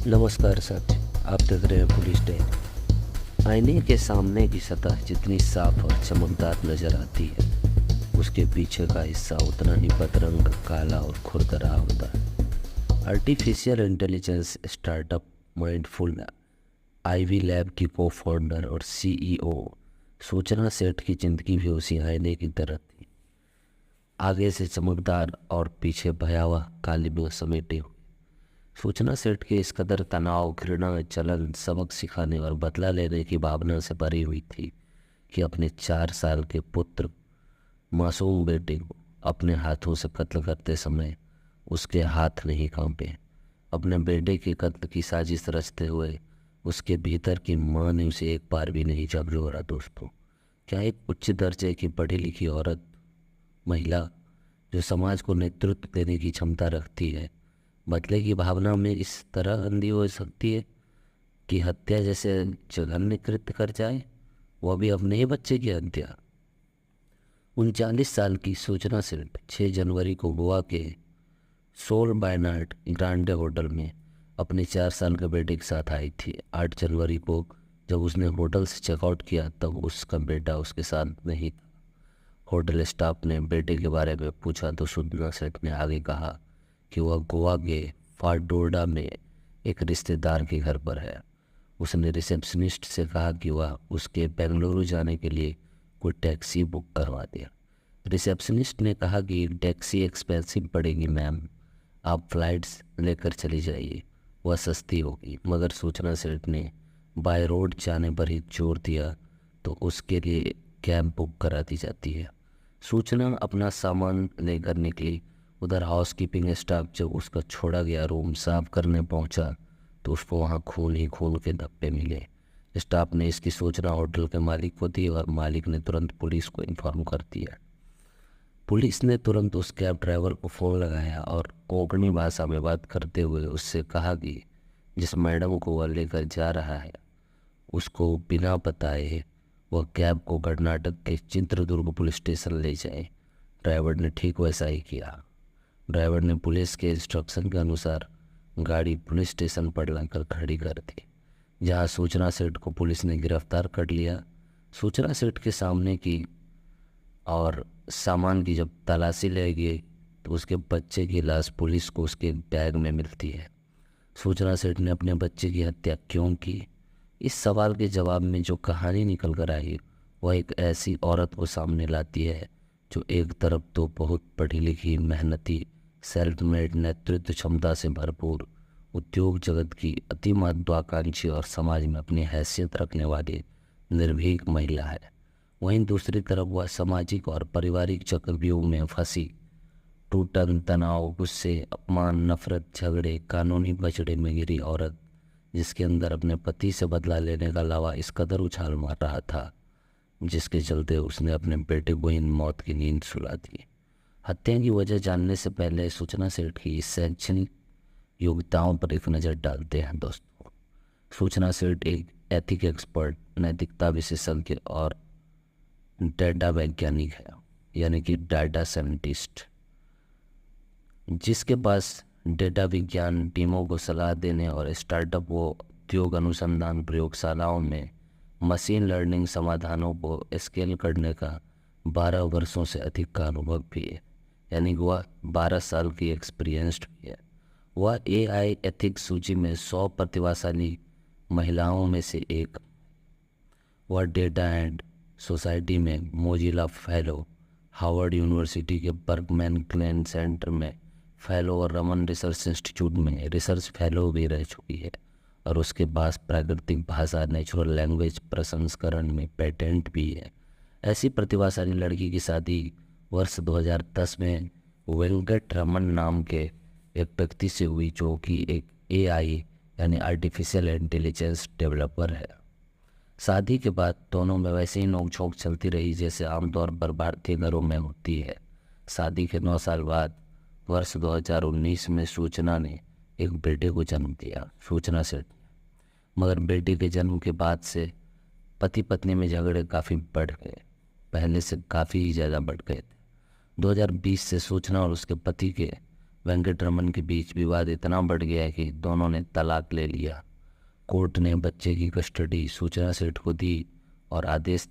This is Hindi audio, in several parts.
नमस्कार साथी। आप देख रहे हैं पुलिस डायरी। आईने के सामने की सतह जितनी साफ और चमकदार नजर आती है, उसके पीछे का हिस्सा उतना ही बदरंग, काला और खुरदरा होता है। Artificial intelligence startup Mindful IV lab की को फाउंडर और सीईओ सूचना सेठ की जिंदगी भी उसी आईने की तरह थी। आगे से चमकदार और पीछे भयावह काली में समेटे हुए। सूचना सेठ के इस कदर तनाव, घृणा, जलन, सबक सिखाने और बदला लेने की भावना से भरी हुई थी कि अपने 4 साल के पुत्र, मासूम बेटे को अपने हाथों से कत्ल करते समय उसके हाथ नहीं कांपे। अपने बेटे के कत्ल की साजिश रचते हुए उसके भीतर की माँ ने उसे एक बार भी नहीं झकझोरा। दोस्तों, क्या एक उच्च दर्जे की पढ़ी लिखी औरत, महिला, जो समाज को नेतृत्व देने की क्षमता रखती है, बदले की भावना में इस तरह अंधी हो सकती है कि हत्या जैसे जघन्य कृत्य कर जाए, वह भी अपने ही बच्चे की हत्या। 39 साल की सूचना सिर्फ 6 जनवरी को गोवा के सोल बायनार्ड ग्रांडे होटल में अपने 4 साल के बेटे के साथ आई थी। 8 जनवरी को जब उसने होटल से चेकआउट किया तब उसका बेटा उसके साथ नहीं था। होटल स्टाफ ने बेटे के बारे में पूछा तो सुदना सेठ ने आगे कहा कि वह गोवा के फाडोडा में एक रिश्तेदार के घर पर है। उसने रिसेप्शनिस्ट से कहा कि वह उसके बेंगलुरु जाने के लिए कोई टैक्सी बुक करवा दे। रिसेप्शनिस्ट ने कहा कि टैक्सी एक्सपेंसिव पड़ेगी मैम, आप फ्लाइट्स लेकर चली जाइए, वह सस्ती होगी। मगर सूचना सेठ ने बाय रोड जाने पर ही जोर दिया तो उसके लिए कैब बुक करा दी जाती है। सूचना अपना सामान लेकर निकली। उधर हाउसकीपिंग स्टाफ जब उसका छोड़ा गया रूम साफ करने पहुंचा तो उसको वहां खून ही खून के धब्बे मिले। स्टाफ ने इसकी सूचना होटल के मालिक को दी और मालिक ने तुरंत पुलिस को इन्फॉर्म कर दिया। पुलिस ने तुरंत उस कैब ड्राइवर को फ़ोन लगाया और कोंकणी भाषा में बात करते हुए उससे कहा कि जिस मैडम को वह लेकर जा रहा है उसको बिना बताए वह कैब को कर्नाटक के चित्रदुर्ग पुलिस स्टेशन ले जाए। ड्राइवर ने ठीक वैसा ही किया। ड्राइवर ने पुलिस के इंस्ट्रक्शन के अनुसार गाड़ी पुलिस स्टेशन पर लाकर खड़ी कर दी, जहां सूचना सेठ को पुलिस ने गिरफ्तार कर लिया। सूचना सेठ के सामने की और सामान की जब तलाशी ले गई तो उसके बच्चे की लाश पुलिस को उसके बैग में मिलती है। सूचना सेठ ने अपने बच्चे की हत्या क्यों की, इस सवाल के जवाब में जो कहानी निकल कर आई वह एक ऐसी औरत को सामने लाती है जो एक तरफ तो बहुत पढ़ी लिखी, मेहनती, सेल्फ मेड, नेतृत्व क्षमता से भरपूर, उद्योग जगत की अति महत्वाकांक्षी और समाज में अपनी हैसियत रखने वाली निर्भीक महिला है। वहीं दूसरी तरफ वह सामाजिक और पारिवारिक चक्रव्यूह में फंसी, टूटन, तनाव, गुस्से, अपमान, नफरत, झगड़े, कानूनी बछड़े में गिरी औरत, जिसके अंदर अपने पति से बदला लेने का लावा इस कदर उछाल मार रहा था जिसके चलते उसने अपने बेटे को इन मौत की नींद सुला दी। हत्या की वजह जानने से पहले सूचना सेठ की इस शैक्षणिक योग्यताओं पर एक नज़र डालते हैं। दोस्तों, सूचना सेठ एक एथिक एक्सपर्ट, नैतिकता विशेषज्ञ और डाटा वैज्ञानिक है, यानी कि डाटा साइंटिस्ट, जिसके पास डेटा विज्ञान टीमों को सलाह देने और स्टार्टअप व उद्योग अनुसंधान प्रयोगशालाओं में मशीन लर्निंग समाधानों को स्केल करने का 12 वर्षों से अधिक का अनुभव भी है, यानी कि वह 12 साल की एक्सपीरियंस्ड भी है। वह एआई एथिक्स सूची में 100 प्रतिभाशाली महिलाओं में से एक। वह डेटा एंड सोसाइटी में मोजिला फेलो, हार्वर्ड यूनिवर्सिटी के बर्गमैन क्लेन सेंटर में फेलो और रमन रिसर्च इंस्टीट्यूट में रिसर्च फेलो भी रह चुकी है और उसके पास प्राकृतिक भाषा, नेचुरल लैंग्वेज प्रसंस्करण में पेटेंट भी है। ऐसी प्रतिभाशाली लड़की की शादी वर्ष 2010 में वेंकट रमन नाम के एक व्यक्ति से हुई, जो कि एक एआई यानी आर्टिफिशियल इंटेलिजेंस डेवलपर है। शादी के बाद दोनों में वैसे ही नोकझोंक चलती रही जैसे आमतौर पर भारतीय घरों में होती है। शादी के 9 साल बाद वर्ष 2019 में सूचना ने एक बेटे को जन्म दिया, सूचना से। मगर बेटे के जन्म के बाद से पति पत्नी में झगड़े काफ़ी बढ़ गए, पहले से काफ़ी ही ज़्यादा बढ़ गए थे। 2020 से सूचना और उसके पति के वेंकटरमन के बीच विवाद इतना बढ़ गया कि दोनों ने तलाक ले लिया। कोर्ट ने बच्चे की कस्टडी सूचना सेठ को दी और आदेश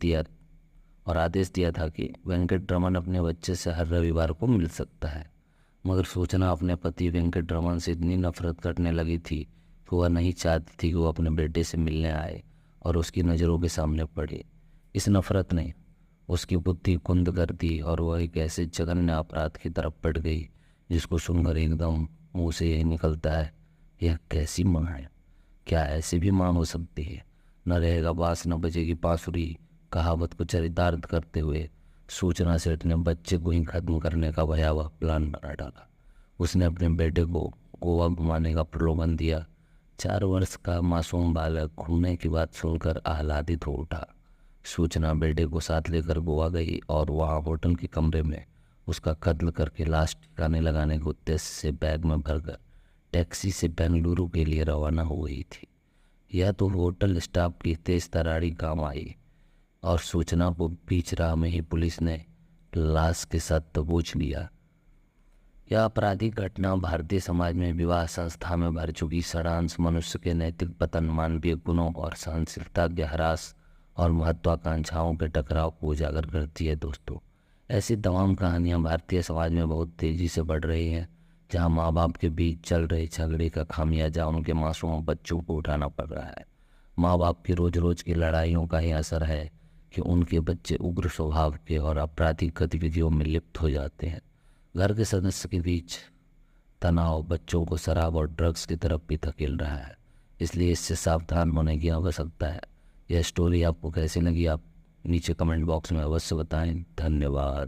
दिया था कि वेंकटरमन अपने बच्चे से हर रविवार को मिल सकता है। मगर सूचना अपने पति वेंकटरमन से इतनी नफरत करने लगी थी कि वह नहीं चाहती थी कि वो अपने बेटे से मिलने आए और उसकी नज़रों के सामने पड़े। इस नफरत ने उसकी बुद्धि कुंद कर दी और वह एक ऐसे जघन्य अपराध की तरफ बढ़ गई जिसको सुनकर एकदम मुंह से यही निकलता है, यह कैसी माँ है? क्या ऐसी भी माँ हो सकती है? न रहेगा बांस न बजेगी बांसुरी कहावत को चरितार्थ करते हुए सूचना सेठ ने बच्चे को ही खत्म करने का भयावह प्लान बना डाला। उसने अपने बेटे को गोवा घुमाने का प्रलोभन दिया। 4 वर्ष का मासूम बालक घूमने की बात सुनकर आह्लादित हो उठा। सूचना बेटे को साथ लेकर गोवा गई और वहाँ होटल के कमरे में उसका कत्ल करके लाश ठिकाने लगाने के उद्देश्य से बैग में भरकर टैक्सी से बेंगलुरु के लिए रवाना हो गई थी। यह तो होटल स्टाफ की तेज तरारी काम आई और सूचना को बीच राह में ही पुलिस ने लाश के साथ दबोच लिया। यह आपराधिक घटना भारतीय समाज में विवाह संस्था में भर चुकी षड्यंत्र, मनुष्य के नैतिक पतन, मानवीय गुणों और सहनशीलता के ह्रास और महत्वाकांक्षाओं के टकराव को उजागर करती है। दोस्तों, ऐसी तमाम कहानियाँ भारतीय समाज में बहुत तेज़ी से बढ़ रही हैं, जहाँ माँ बाप के बीच चल रहे झगड़े का खामियाजा उनके मासूम बच्चों को उठाना पड़ रहा है। माँ बाप की रोज रोज की लड़ाइयों का ही असर है कि उनके बच्चे उग्र स्वभाव के और आपराधिक गतिविधियों में लिप्त हो जाते हैं। घर के सदस्य के बीच तनाव बच्चों को शराब और ड्रग्स की तरफ भी धकेल रहा है, इसलिए इससे सावधान होने की आवश्यकता है। यह स्टोरी आपको कैसी लगी आप नीचे कमेंट बॉक्स में अवश्य बताएं। धन्यवाद।